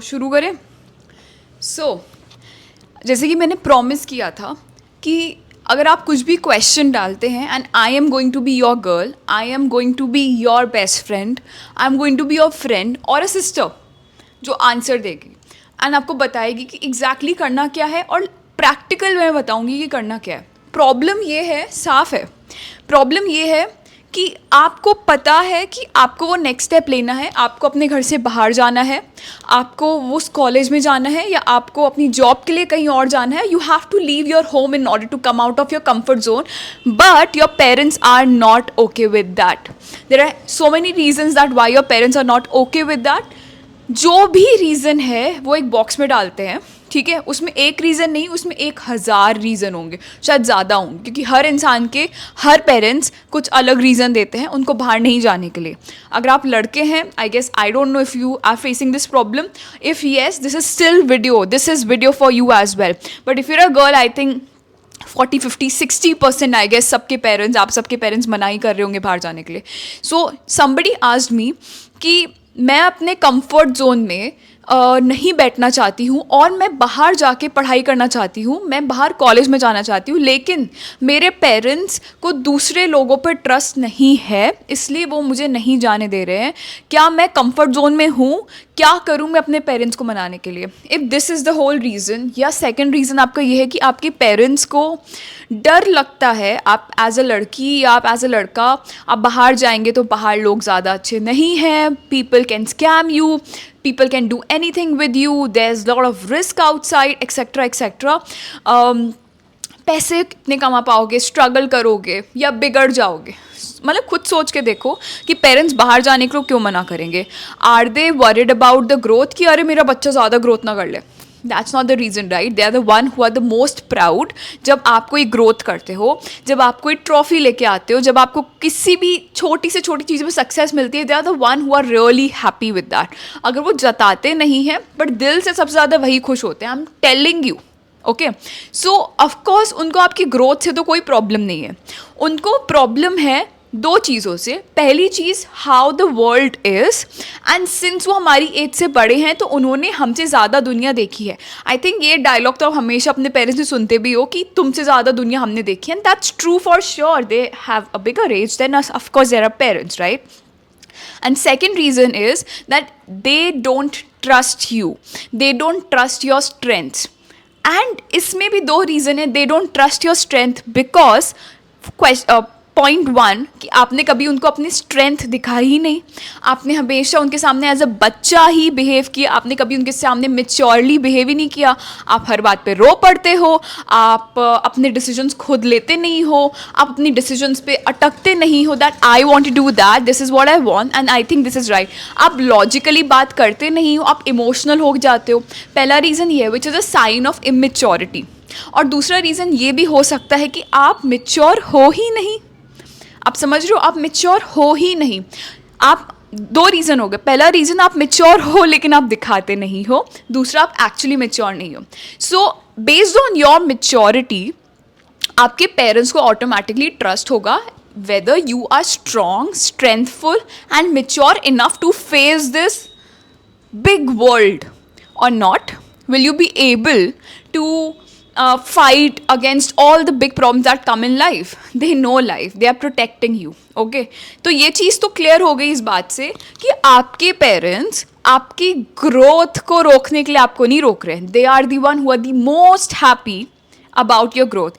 शुरू करें। जैसे कि मैंने प्रॉमिस किया था कि अगर आप कुछ भी क्वेश्चन डालते हैं and I am going to be your girl, I am going to be your best friend, I am going to be your friend और अ सिस्टर जो आंसर देगी एंड आपको बताएगी कि एग्जैक्टली करना क्या है और प्रैक्टिकल में बताऊंगी कि करना क्या है। प्रॉब्लम ये है, साफ है, प्रॉब्लम ये है कि आपको पता है कि आपको वो नेक्स्ट स्टेप लेना है, आपको अपने घर से बाहर जाना है, आपको उस कॉलेज में जाना है या आपको अपनी जॉब के लिए कहीं और जाना है। You have to leave your home in order to come out of your comfort zone, but your parents are not okay with that. There are so many reasons that why your parents are not okay with that. जो भी reason है वो एक box में डालते हैं, ठीक है। उसमें एक रीज़न नहीं, उसमें 1000 रीज़न होंगे, शायद ज़्यादा होंगे, क्योंकि हर इंसान के हर पेरेंट्स कुछ अलग रीज़न देते हैं उनको बाहर नहीं जाने के लिए। अगर आप लड़के हैं, I guess, I don't know if you are facing this problem, if yes this is still video, this is video for you as well. But if you're a girl, I think 40, 50, 60% I guess सबके parents, आप सबके parents मना ही कर रहे होंगे बाहर जाने के लिए। सो समबडी आस्क्ड मी कि मैं अपने कंफर्ट जोन में नहीं बैठना चाहती हूँ और मैं बाहर जाके पढ़ाई करना चाहती हूँ, मैं बाहर कॉलेज में जाना चाहती हूँ, लेकिन मेरे पेरेंट्स को दूसरे लोगों पर ट्रस्ट नहीं है, इसलिए वो मुझे नहीं जाने दे रहे हैं। क्या मैं कंफर्ट जोन में हूँ? क्या करूँ मैं अपने पेरेंट्स को मनाने के लिए? If this is the whole reason, या सेकेंड रीज़न आपका ये है कि आपके पेरेंट्स को डर लगता है, आप एज अ लड़की या आप एज अ लड़का, आप बाहर जाएंगे तो बाहर लोग ज़्यादा अच्छे नहीं हैं, people can scam you, people can do anything with you, there's a lot of risk outside, etc etc। पैसे कितने कमा पाओगे, स्ट्रगल करोगे या बिगड़ जाओगे? मतलब खुद सोच के देखो कि पेरेंट्स बाहर जाने को क्यों मना करेंगे। Are they worried about the growth कि अरे मेरा बच्चा ज़्यादा ग्रोथ ना कर ले? That's not the reason, right? They are the one who are the most proud जब आप कोई ग्रोथ करते हो, जब आप कोई ट्रॉफी लेके आते हो, जब आपको किसी भी छोटी से छोटी चीज़ में सक्सेस मिलती है। They are the one who are really happy with that. अगर वो जताते नहीं हैं बट दिल से सबसे ज़्यादा वही खुश होते हैं। I am telling you, okay. So of course उनको आपकी ग्रोथ से तो कोई प्रॉब्लम नहीं है, उनको प्रॉब्लम है दो चीज़ों से। पहली चीज़, how the world is, and since वो हमारी एज से बड़े हैं तो उन्होंने हमसे ज़्यादा दुनिया देखी है। आई थिंक ये डायलॉग तो आप हमेशा अपने पेरेंट्स से सुनते भी हो कि तुमसे ज़्यादा दुनिया हमने देखी है, and that's true for sure. They have a bigger age than us, of course there are parents, right? And second reason is that they don't trust you, they don't trust your strengths, and इसमें भी दो reason है। they don't trust your strength because point 1 कि आपने कभी उनको अपनी strength दिखाई ही नहीं, आपने हमेशा उनके सामने एज अ बच्चा ही बिहेव किया, आपने कभी उनके सामने मेच्योरली बिहेव ही नहीं किया, आप हर बात पे रो पड़ते हो, आप अपने डिसीजंस खुद लेते नहीं हो, आप अपनी डिसीजंस पे अटकते नहीं हो, that I want to do that, this is what I want and I think this is right. आप लॉजिकली बात करते नहीं हो, आप इमोशनल हो जाते हो। पहला रीज़न ये है which is a sign of immaturity, और दूसरा रीज़न ये भी हो सकता है कि आप मेच्योर हो ही नहीं। आप समझ रहे हो, आप मेच्योर हो ही नहीं। आप दो रीज़न हो गए, पहला रीज़न आप मेच्योर हो लेकिन आप दिखाते नहीं हो, दूसरा आप एक्चुअली मेच्योर नहीं हो। So based on your maturity आपके पेरेंट्स को ऑटोमेटिकली ट्रस्ट होगा whether you are strong, strengthful and mature enough to face this big world or not. Will you be able to fight against all the big problems that come in life? They know life, they are protecting you, okay? तो ये चीज़ तो clear हो गई इस बात से कि आपके पेरेंट्स आपकी ग्रोथ को रोकने के लिए आपको नहीं रोक रहे। They are the one who are the most happy about your growth.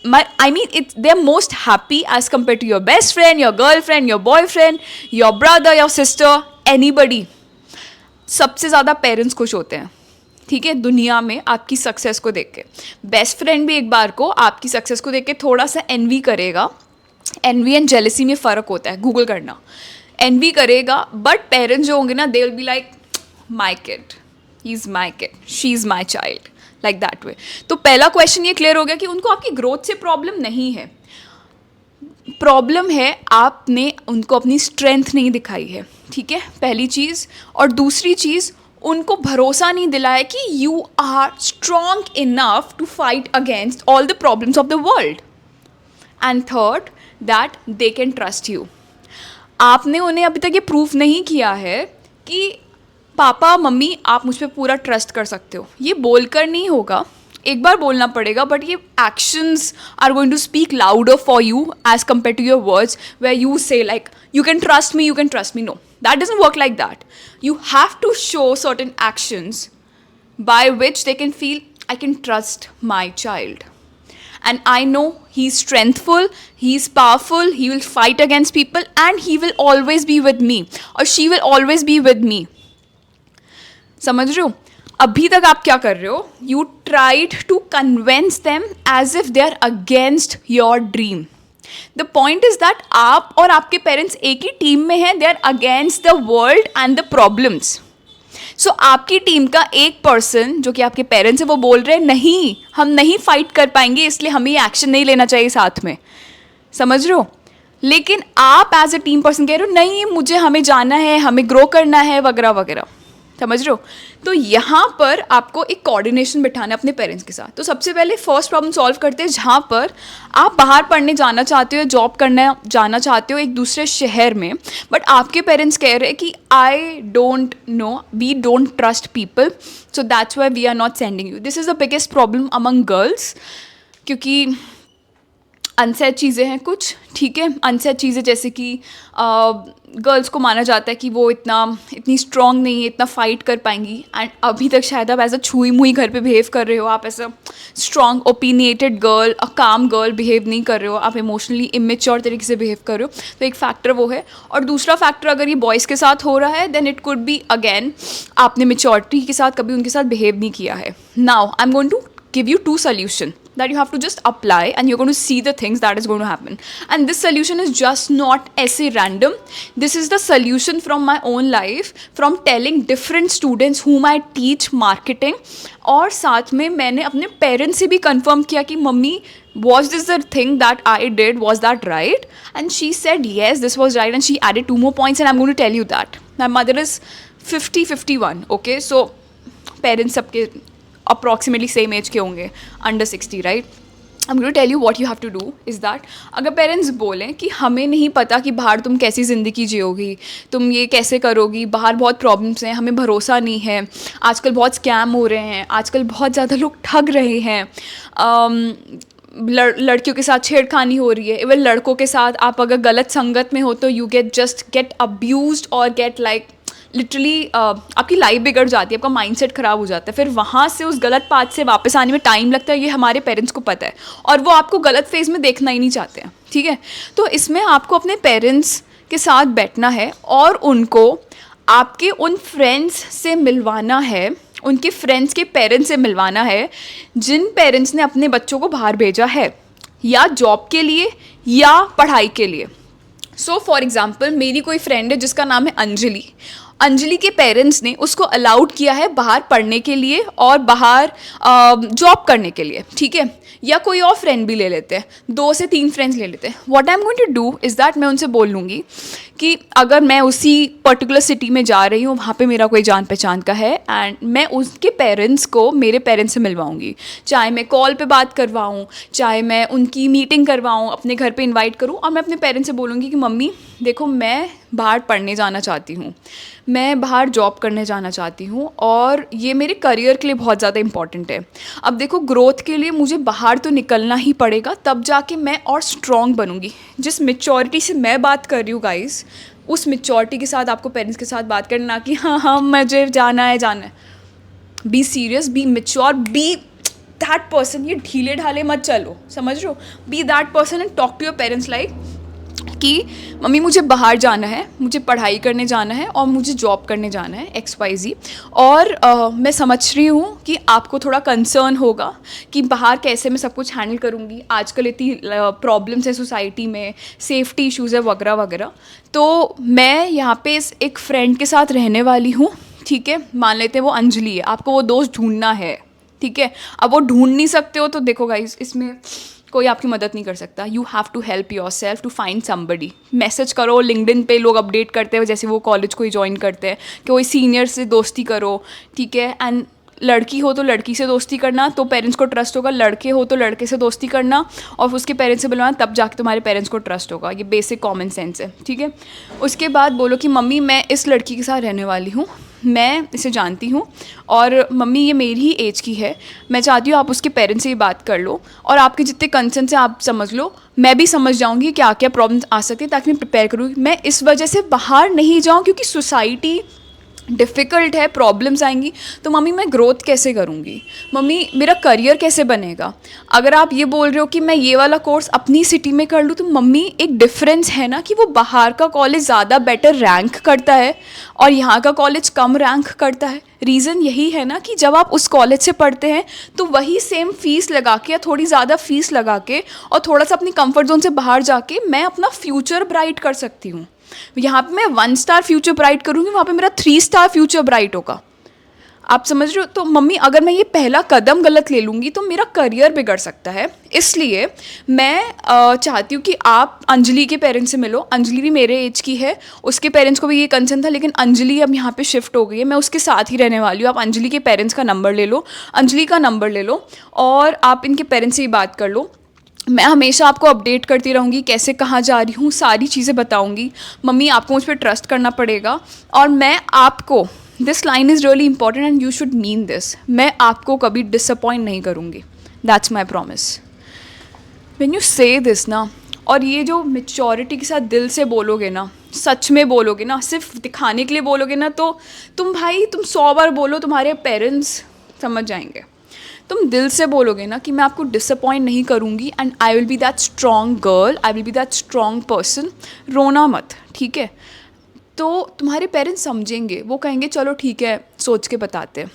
I mean, they're most happy as compared to your best friend, your girlfriend, your boyfriend, your brother, your sister, anybody. सबसे ज़्यादा parents खुश होते हैं, ठीक है, दुनिया में आपकी सक्सेस को देख के। बेस्ट फ्रेंड भी एक बार को आपकी सक्सेस को देख के थोड़ा सा एनवी करेगा। एनवी एंड जेलसी में फ़र्क होता है, गूगल करना। एनवी करेगा, बट पेरेंट्स जो होंगे ना, they will be like my kid, he is my kid, she is my child, like that way. तो पहला क्वेश्चन ये क्लियर हो गया कि उनको आपकी ग्रोथ से प्रॉब्लम नहीं है, प्रॉब्लम है आपने उनको अपनी स्ट्रेंथ नहीं दिखाई है, ठीक है, पहली चीज़। और दूसरी चीज़, उनको भरोसा नहीं दिलाया कि you are strong enough to fight against all the problems of the world. And third, that they can trust you. आपने उन्हें अभी तक ये प्रूफ नहीं किया है कि पापा मम्मी आप मुझ पे पूरा ट्रस्ट कर सकते हो, ये बोलकर नहीं होगा, एक बार बोलना पड़ेगा, बट ये actions are going to speak louder for you as compare to your words where you say like you can trust me, you can trust me. No, that doesn't work like that. You have to show certain actions by which they can feel I can trust my child. And I know he's strengthful, he's powerful, he will fight against people and he will always be with me or she will always be with me. समझ रहे हो? अभी तक आप क्या कर रहे हो? You tried to convince them as if they are against your dream. The point is that आप और आपके पेरेंट्स एक ही टीम में हैं. They are against the world and the problems. So आपकी टीम का एक पर्सन जो कि आपके पेरेंट्स हैं वो बोल रहे हैं नहीं, हम नहीं फाइट कर पाएंगे, इसलिए हमें ये एक्शन नहीं लेना चाहिए साथ में. समझ रहे हो? लेकिन आप एज अ टीम पर्सन कह रहे हो नहीं, मुझे हमें जाना है, हमें ग्रो करना है वगैरह वगैरह. समझ रहे हो? तो यहाँ पर आपको एक कोऑर्डिनेशन बिठाना है अपने पेरेंट्स के साथ. तो सबसे पहले फर्स्ट प्रॉब्लम सॉल्व करते हैं जहाँ पर आप बाहर पढ़ने जाना चाहते हो, जॉब करना जाना चाहते हो एक दूसरे शहर में, बट आपके पेरेंट्स कह रहे हैं कि I don't know, we don't trust people, so that's why we are not sending you. This is the biggest problem among girls, क्योंकि अनसेट चीज़ें हैं कुछ. ठीक है, अनसेट चीज़ें जैसे कि गर्ल्स को माना जाता है कि वो इतनी स्ट्रॉन्ग नहीं है, इतना फाइट कर पाएंगी. एंड अभी तक शायद आप ऐसा छुई मुई घर पे बिहेव कर रहे हो, आप ऐसा स्ट्रॉन्ग ओपिनिएटेड गर्ल, अ काम गर्ल बिहेव नहीं कर रहे हो, आप इमोशनली इमेच्योर तरीके से बिहेव कर रहे हो. तो एक फैक्टर वो है. और दूसरा फैक्टर, अगर ये बॉयज़ के साथ हो रहा है then it could be again आपने मेच्योरिटी के साथ कभी उनके साथ बिहेव नहीं किया है. Now I am going to give you two solutions that you have to just apply and you're going to see the things that is going to happen. And this solution is just not ऐसे random. This is the solution from my own life, from telling different students whom I teach marketing. और साथ में मैंने अपने parents से भी confirm किया कि mummy was this the thing that I did, was that right? And she said yes, this was right, and she added 2 more points and I'm going to tell you that. My mother is 50-51, okay? So parents सबके approximately same age के होंगे, under 60, right. I am going to tell you what you have to do is that अगर parents बोलें कि हमें नहीं पता कि बाहर तुम कैसी ज़िंदगी जियोगी, तुम ये कैसे करोगी, बाहर बहुत प्रॉब्लम्स हैं, हमें भरोसा नहीं है, आजकल बहुत स्कैम हो रहे हैं, आजकल बहुत ज़्यादा लोग ठग रहे हैं, लड़कियों के साथ छेड़खानी हो रही है, इवन लड़कों के साथ आप अगर गलत संगत में हो तो यू गेट अब्यूज्ड और गेट लाइक लिटरली आपकी लाइफ बिगड़ जाती है, आपका माइंडसेट ख़राब हो जाता है. फिर वहाँ से उस गलत पाथ से वापस आने में टाइम लगता है, ये हमारे पेरेंट्स को पता है और वो आपको गलत फेज में देखना ही नहीं चाहते हैं. ठीक है, तो इसमें आपको अपने पेरेंट्स के साथ बैठना है और उनको आपके उन फ्रेंड्स से मिलवाना है, उनके फ्रेंड्स के पेरेंट्स से मिलवाना है जिन पेरेंट्स ने अपने बच्चों को बाहर भेजा है, या जॉब के लिए या पढ़ाई के लिए. सो फॉर एग्ज़ाम्पल मेरी कोई फ्रेंड है जिसका नाम है अंजलि. अंजलि के पेरेंट्स ने उसको अलाउड किया है बाहर पढ़ने के लिए और बाहर जॉब करने के लिए. ठीक है, या कोई और फ्रेंड भी ले लेते हैं, 2 से 3 फ्रेंड्स ले लेते हैं. What I am going to do is that मैं उनसे बोल लूँगी कि अगर मैं उसी पर्टिकुलर सिटी में जा रही हूँ, वहाँ पे मेरा कोई जान पहचान का है एंड मैं उसके पेरेंट्स को मेरे पेरेंट्स से मिलवाऊँगी, चाहे मैं कॉल पे बात करवाऊँ, चाहे मैं उनकी मीटिंग करवाऊँ, अपने घर पे इनवाइट करूँ. और मैं अपने पेरेंट्स से बोलूँगी कि मम्मी देखो मैं बाहर पढ़ने जाना चाहती हूँ, मैं बाहर जॉब करने जाना चाहती हूँ और ये मेरे करियर के लिए बहुत ज़्यादा इंपॉर्टेंट है. अब देखो ग्रोथ के लिए मुझे बाहर तो निकलना ही पड़ेगा, तब जाके मैं और स्ट्रॉन्ग बनूँगी. जिस मेच्योरिटी से मैं बात कर रही हूँ गाइस, उस मेच्योरिटी के साथ आपको पेरेंट्स के साथ बात करना कि हाँ मुझे जाना है. Be serious, be mature, be that person. ये ढीले ढाले मत चलो, समझ रहे हो? Be that person and talk to your parents like कि मम्मी मुझे बाहर जाना है, मुझे पढ़ाई करने जाना है और मुझे जॉब करने जाना है XYZ. और मैं समझ रही हूँ कि आपको थोड़ा कंसर्न होगा कि बाहर कैसे मैं सब कुछ हैंडल करूँगी, आजकल इतनी प्रॉब्लम्स है सोसाइटी में, सेफ्टी इश्यूज़ है वगैरह वगैरह. तो मैं यहाँ पे एक फ्रेंड के साथ रहने वाली हूँ. ठीक है, मान लेते हैं वो अंजलि है, आपको वो दोस्त ढूंढना है. ठीक है, अब वो ढूंढ नहीं सकते हो तो देखो गाइस, इसमें कोई आपकी मदद नहीं कर सकता. You have to help yourself to find somebody. Message करो, लिंक्डइन पे लोग अपडेट करते हैं जैसे वो कॉलेज को ही ज्वाइन करते हैं कि कोई सीनियर से दोस्ती करो. ठीक है, एंड लड़की हो तो लड़की से दोस्ती करना तो पेरेंट्स को ट्रस्ट होगा, लड़के हो तो लड़के से दोस्ती करना और उसके पेरेंट्स से बुलवाना, तब जाके तुम्हारे पेरेंट्स को ट्रस्ट होगा. ये बेसिक कॉमन सेंस है. ठीक है, उसके बाद बोलो कि मम्मी मैं इस लड़की के साथ रहने वाली हूँ, मैं इसे जानती हूँ और मम्मी ये मेरी ही एज की है, मैं चाहती हूँ आप उसके पेरेंट्स से ही बात कर लो और आपके जितने कंसर्न से आप समझ लो, मैं भी समझ जाऊँगी क्या क्या प्रॉब्लम्स आ सकती है ताकि मैं प्रिपेयर करूँ। मैं इस वजह से बाहर नहीं जाऊँ क्योंकि सोसाइटी डिफ़िकल्ट है, प्रॉब्लम्स आएंगी, तो मम्मी मैं ग्रोथ कैसे करूँगी, मम्मी मेरा करियर कैसे बनेगा। अगर आप ये बोल रहे हो कि मैं ये वाला कोर्स अपनी सिटी में कर लूँ, तो मम्मी एक डिफरेंस है ना कि वो बाहर का कॉलेज ज़्यादा बेटर रैंक करता है और यहाँ का कॉलेज कम रैंक करता है। रीज़न यही है ना कि जब आप उस कॉलेज से पढ़ते हैं तो वही सेम फीस लगा के या थोड़ी ज़्यादा फीस लगा के और थोड़ा सा अपनी कंफर्ट जोन से बाहर जाके मैं अपना फ्यूचर ब्राइट कर सकती हूँ। यहाँ पे मैं 1 स्टार फ्यूचर ब्राइट करूँगी, वहाँ पे मेरा 3 स्टार फ्यूचर ब्राइट होगा। आप समझ रहे हो? तो मम्मी अगर मैं ये पहला कदम गलत ले लूँगी तो मेरा करियर बिगड़ सकता है। इसलिए मैं चाहती हूँ कि आप अंजलि के पेरेंट्स से मिलो। अंजलि भी मेरे एज की है, उसके पेरेंट्स को भी ये कंसर्न था, लेकिन अंजलि अब यहाँ पे शिफ्ट हो गई है, मैं उसके साथ ही रहने वाली हूँ। आप अंजलि के पेरेंट्स का नंबर ले लो, अंजलि का नंबर ले लो और आप इनके पेरेंट्स से ही बात कर लो। मैं हमेशा आपको अपडेट करती रहूँगी, कैसे कहाँ जा रही हूँ, सारी चीज़ें बताऊँगी। मम्मी आपको मुझ पर ट्रस्ट करना पड़ेगा और मैं आपको, this line is really important and you should mean this, मैं आपको कभी डिसअपॉइंट नहीं करूँगी। That's my promise. When you से दिस ना, और ये जो मेच्योरिटी के साथ दिल से बोलोगे ना, सच में बोलोगे ना, सिर्फ दिखाने के लिए बोलोगे ना, तो तुम 100 बार बोलो, तुम्हारे पेरेंट्स समझ जाएंगे। तुम दिल से बोलोगे ना कि मैं आपको डिसअपॉइंट नहीं करूँगी and I will be that strong girl, I will be that strong person, रोना मत, ठीक है? तो तुम्हारे पेरेंट्स समझेंगे, वो कहेंगे चलो ठीक है, सोच के बताते हैं।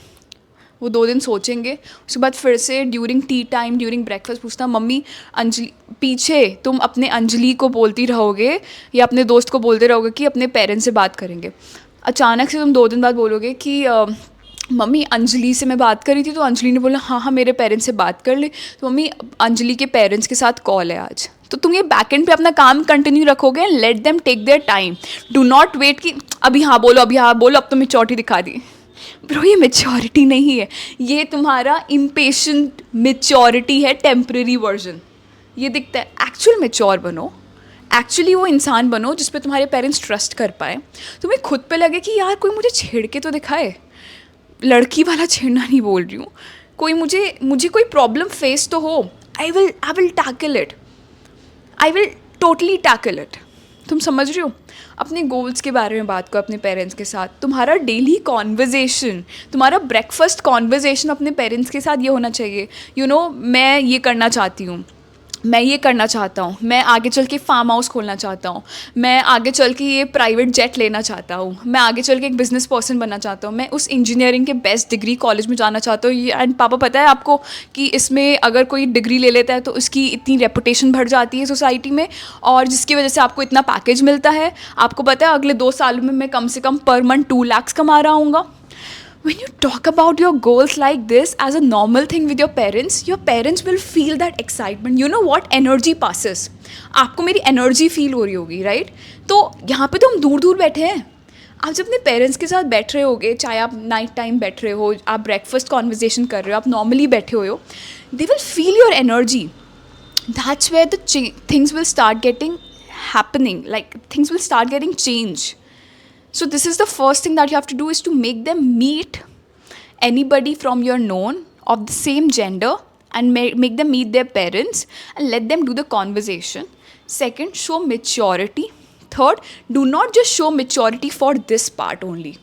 वो 2 दिन सोचेंगे, उसके बाद फिर से during T time, during breakfast पूछना, मम्मी अंजलि, पीछे तुम अपने अंजलि को बोलती रहोगे या अपने दोस्त को बोलते रहोगे कि अपने पेरेंट्स से बात करेंगे। अचानक से तुम 2 दिन बाद बोलोगे कि मम्मी अंजलि से मैं बात कर रही थी तो अंजलि ने बोला हाँ हाँ मेरे पेरेंट्स से बात कर ले, तो मम्मी अंजलि के पेरेंट्स के साथ कॉल है आज। तो तुम ये बैकएंड पे अपना काम कंटिन्यू रखोगे and let them take their time. Do not wait कि अभी हाँ बोलो, अभी हाँ बोलो, अब तो मेच्योरिटी दिखा दी। ब्रो ये मेच्योरिटी नहीं है, ये तुम्हारा इम्पेशेंट मेच्योरिटी है, टेम्परेरी वर्जन। ये दिखता है, एक्चुअल मेच्योर बनो, एक्चुअली वो इंसान बनो जिस पे तुम्हारे पेरेंट्स ट्रस्ट कर पाए। तुम्हें खुद पे लगे कि यार कोई मुझे छेड़ के तो दिखाए, लड़की वाला छेड़ना नहीं बोल रही हूँ, कोई मुझे कोई प्रॉब्लम फेस तो हो, I will tackle it, I will totally tackle it. तुम समझ रहे हो? अपने गोल्स के बारे में बात करो अपने पेरेंट्स के साथ। तुम्हारा डेली कॉन्वर्जेसन, तुम्हारा ब्रेकफास्ट कॉन्वर्जेसन अपने पेरेंट्स के साथ ये होना चाहिए, मैं ये करना चाहती हूँ, मैं ये करना चाहता हूँ, मैं आगे चल के फार्म हाउस खोलना चाहता हूँ, मैं आगे चल के ये प्राइवेट जेट लेना चाहता हूँ, मैं आगे चल के एक बिजनेस पर्सन बनना चाहता हूँ, मैं उस इंजीनियरिंग के बेस्ट डिग्री कॉलेज में जाना चाहता हूँ। एंड पापा पता है आपको कि इसमें अगर कोई डिग्री ले लेता है तो उसकी इतनी रेपुटेशन बढ़ जाती है सोसाइटी में, और जिसकी वजह से आपको इतना पैकेज मिलता है। आपको पता है अगले 2 साल में मैं कम से कम पर मंथ 2 lakhs कमा रहा हूँगा। When you talk about your goals like this as a normal thing with your parents will feel that excitement. You know what? Energy passes. आपको मेरी एनर्जी फील हो रही होगी, राइट? तो यहाँ पे तो हम दूर दूर बैठे हैं। आप जब अपने पेरेंट्स के साथ बैठ रहे होगे, चाहे आप नाइट टाइम बैठ रहे हो, आप ब्रेकफास्ट कॉन्वर्जेसन कर रहे हो, आप नॉर्मली बैठे हुए हो, they will feel your energy. That's where the things will start getting happening, like things will start getting changed. So this is the first thing that you have to do, is to make them meet anybody from your known of the same gender and make them meet their parents and let them do the conversation. Second, show maturity. Third, do not just show maturity for this part only,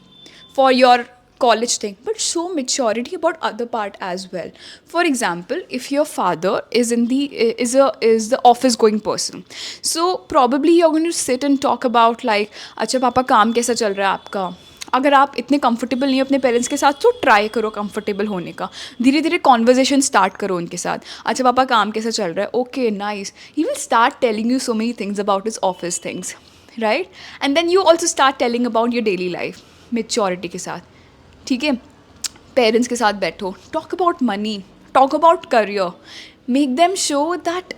for your college thing, but show maturity about other part as well. For example, if your father is the office going person, so probably you're going to sit and talk about like, अच्छा पापा काम कैसा चल रहा है आपका। अगर आप इतने कंफर्टेबल नहीं हो अपने पेरेंट्स के साथ तो ट्राई करो कंफर्टेबल होने का, धीरे धीरे कॉन्वर्जेसन स्टार्ट करो उनके साथ। अच्छा पापा काम कैसा चल रहा है, okay nice, he will start telling you so many things about his office things, right? And then you also start telling about your daily life maturity के साथ, ठीक है? पेरेंट्स के साथ बैठो, talk about money, talk about career, make them show that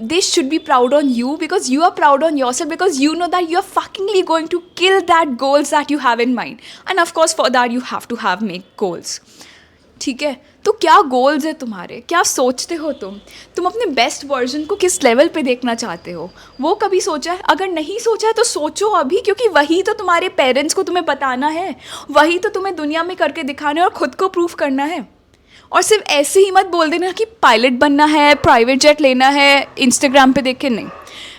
they should be proud on you because you are proud on yourself, because you know that you are fuckingly going to kill that goals that you have in mind. And of course for that you have to make goals. ठीक है, तो क्या goals है तुम्हारे, क्या सोचते हो तुम अपने बेस्ट वर्जन को किस लेवल पे देखना चाहते हो, वो कभी सोचा है? अगर नहीं सोचा है तो सोचो अभी, क्योंकि वही तो तुम्हारे पेरेंट्स को तुम्हें बताना है, वही तो तुम्हें दुनिया में करके दिखाना है और ख़ुद को प्रूव करना है। और सिर्फ ऐसे ही मत बोल देना कि पायलट बनना है, प्राइवेट जेट लेना है, इंस्टाग्राम पे देख के नहीं।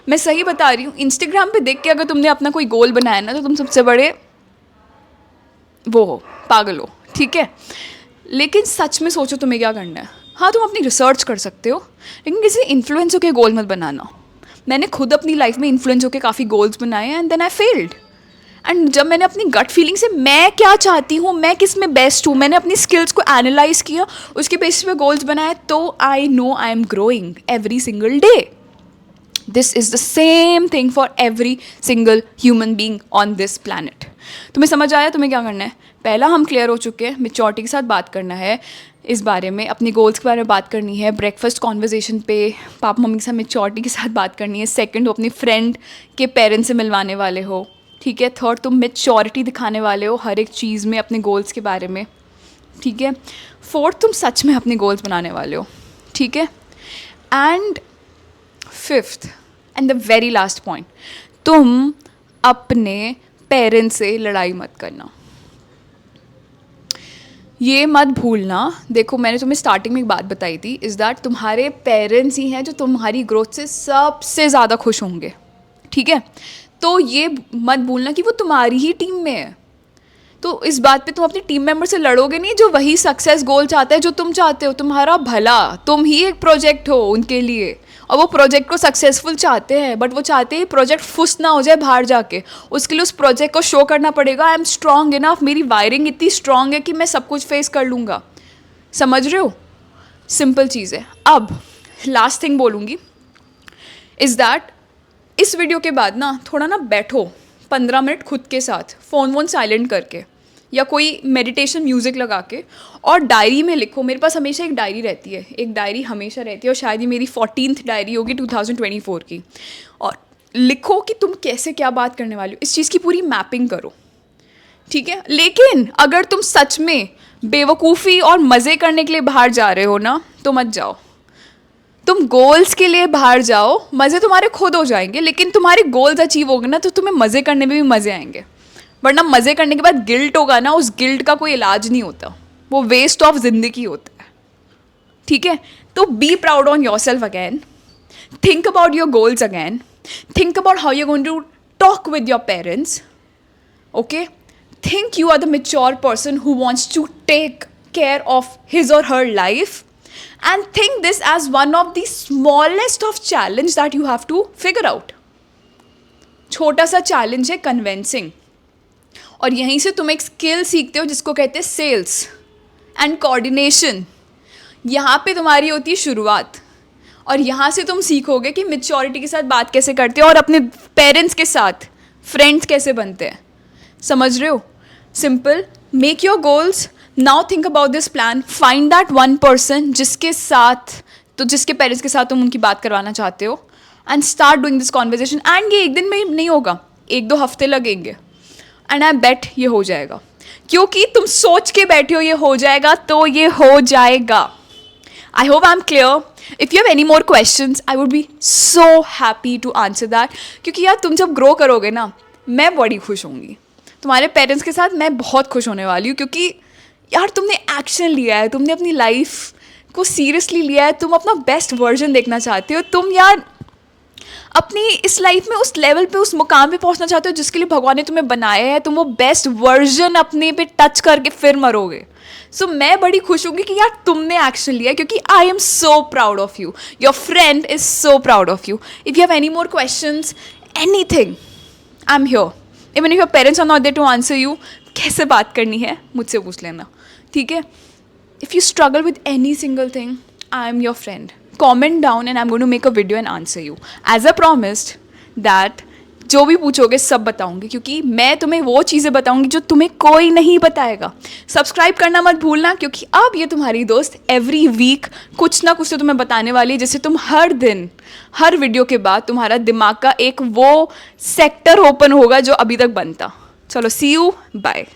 मैं सही बता रही हूँ, इंस्टाग्राम पे देख के अगर तुमने अपना कोई गोल बनाया ना, तो तुम सबसे बड़े वो हो, पागल हो, ठीक है। लेकिन सच में सोचो तुम्हें क्या करना है। हाँ, तुम अपनी रिसर्च कर सकते हो, लेकिन किसी इन्फ्लुएंस होकर गोल मत बनाना। मैंने खुद अपनी लाइफ में इन्फ्लुएंस होकर काफ़ी गोल्स बनाए हैं, एंड देन आई फेल्ड। एंड जब मैंने अपनी गट फीलिंग से मैं क्या चाहती हूँ, मैं किस में बेस्ट हूँ, मैंने अपनी स्किल्स को एनालाइज किया, उसके बेसिस पे गोल्स बनाए, तो I know I am growing every single day. This is the same thing for every single human being on this planet. तुम्हें समझ आया तुम्हें क्या करना है? पहला, हम क्लियर हो चुके हैं, मैच्योरिटी के साथ बात करना है इस बारे में, अपनी गोल्स के बारे में बात करनी है, ब्रेकफास्ट कॉन्वर्जेसन पे पापा मम्मी के साथ मैच्योरिटी के साथ बात करनी है। सेकंड, हो अपनी फ्रेंड के पेरेंट्स से मिलवाने वाले हो, ठीक है। थर्ड, तुम मैच्योरिटी दिखाने वाले हो हर एक चीज़ में अपने गोल्स के बारे में, ठीक है। फोर्थ, तुम सच में अपने गोल्स बनाने वाले हो, ठीक है। And fifth and the very last point, तुम अपने पेरेंट्स से लड़ाई मत करना। ये मत भूलना, देखो मैंने तुम्हें स्टार्टिंग में एक बात बताई थी, इज़ दैट तुम्हारे पेरेंट्स ही हैं जो तुम्हारी ग्रोथ से सबसे ज़्यादा खुश होंगे, ठीक है। तो ये मत भूलना कि वो तुम्हारी ही टीम में है। तो इस बात पे तुम अपनी टीम मेंबर से लड़ोगे नहीं, जो वही सक्सेस गोल चाहता है जो तुम चाहते हो, तुम्हारा भला। तुम ही एक प्रोजेक्ट हो उनके लिए, और वो प्रोजेक्ट को सक्सेसफुल चाहते हैं, बट वो चाहते हैं प्रोजेक्ट फुस ना हो जाए बाहर जाके। उसके लिए उस प्रोजेक्ट को शो करना पड़ेगा, आई एम स्ट्रॉन्ग इनफ, मेरी वायरिंग इतनी स्ट्रॉन्ग है कि मैं सब कुछ फेस कर लूँगा। समझ रहे हो? सिंपल चीज़ है। अब लास्ट थिंग बोलूँगी इज़ दैट इस वीडियो के बाद ना थोड़ा ना बैठो 15 मिनट खुद के साथ, फ़ोन वोन साइलेंट करके या कोई मेडिटेशन म्यूज़िक लगा के, और डायरी में लिखो। मेरे पास हमेशा एक डायरी रहती है, एक डायरी हमेशा रहती है, और शायद ये मेरी 14th डायरी होगी 2024 की। और लिखो कि तुम कैसे क्या बात करने वाली हो, इस चीज़ की पूरी मैपिंग करो, ठीक है। लेकिन अगर तुम सच में बेवकूफ़ी और मज़े करने के लिए बाहर जा रहे हो ना, तो मत जाओ। तुम गोल्स के लिए बाहर जाओ, मज़े तुम्हारे खुद हो जाएंगे, लेकिन तुम्हारे गोल्स अचीव होंगे ना, तो तुम्हें मज़े करने में भी मज़े आएंगे। वरना मज़े करने के बाद गिल्ट होगा ना, उस गिल्ट का कोई इलाज नहीं होता, वो वेस्ट ऑफ जिंदगी होता है, ठीक है। तो be proud on your self again, think about your goals again, think about how you going to talk with your parents, okay. Think you are the mature person who wants to take care of his or her life, and think this as one of the smallest of challenge that you have to figure out. छोटा सा challenge है convincing, और यहीं से तुम एक skill सीखते हो जिसको कहते हैं सेल्स एंड कोऑर्डिनेशन। यहाँ पे तुम्हारी होती है शुरुआत, और यहाँ से तुम सीखोगे कि मैच्योरिटी के साथ बात कैसे करते हो और अपने पेरेंट्स के साथ फ्रेंड्स कैसे बनते हैं। समझ रहे हो? Simple, make your goals, now think about this plan, find that one person जिसके साथ, तो जिसके पेरेंट्स के साथ तुम उनकी बात करवाना चाहते हो, and start doing this conversation. And ये एक दिन में नहीं होगा, 1-2 हफ्ते लगेंगे, एंड आई बेट ये हो जाएगा, क्योंकि तुम सोच के बैठे हो ये हो जाएगा, तो ये हो जाएगा। I hope I am clear. If you have any more questions, I would be so happy to answer that, क्योंकि यार तुम जब ग्रो करोगे ना, मैं बड़ी खुश होंगी। तुम्हारे पेरेंट्स के साथ मैं बहुत खुश होने वाली हूँ, क्योंकि यार तुमने एक्शन लिया है, तुमने अपनी लाइफ को सीरियसली लिया है, तुम अपना बेस्ट वर्जन देखना चाहते हो, तुम यार अपनी इस लाइफ में उस लेवल पे, उस मुकाम पे पहुंचना चाहते हो जिसके लिए भगवान ने तुम्हें बनाया है। तुम वो बेस्ट वर्जन अपने पे टच करके फिर मरोगे। सो मैं बड़ी खुश होंगी कि यार तुमने एक्शन लिया, क्योंकि I am so proud of you, your friend is so proud of you. If you have any more questions, anything, I am here. Even if your parents are not there to answer you, कैसे बात करनी है मुझसे पूछ लेना, ठीक है। If you struggle with any single thing, I am your friend. Comment down and I am going to make a video and answer you as a promised that जो भी पूछोगे सब बताऊंगी, क्योंकि मैं तुम्हें वो चीज़ें बताऊंगी जो तुम्हें कोई नहीं बताएगा। सब्सक्राइब करना मत भूलना, क्योंकि अब ये तुम्हारी दोस्त एवरी वीक कुछ ना कुछ तो तुम्हें बताने वाली है, जिससे तुम हर दिन, हर वीडियो के बाद तुम्हारा दिमाग का एक वो सेक्टर ओपन होगा जो अभी तक बनता। चलो, सी यू, बाय।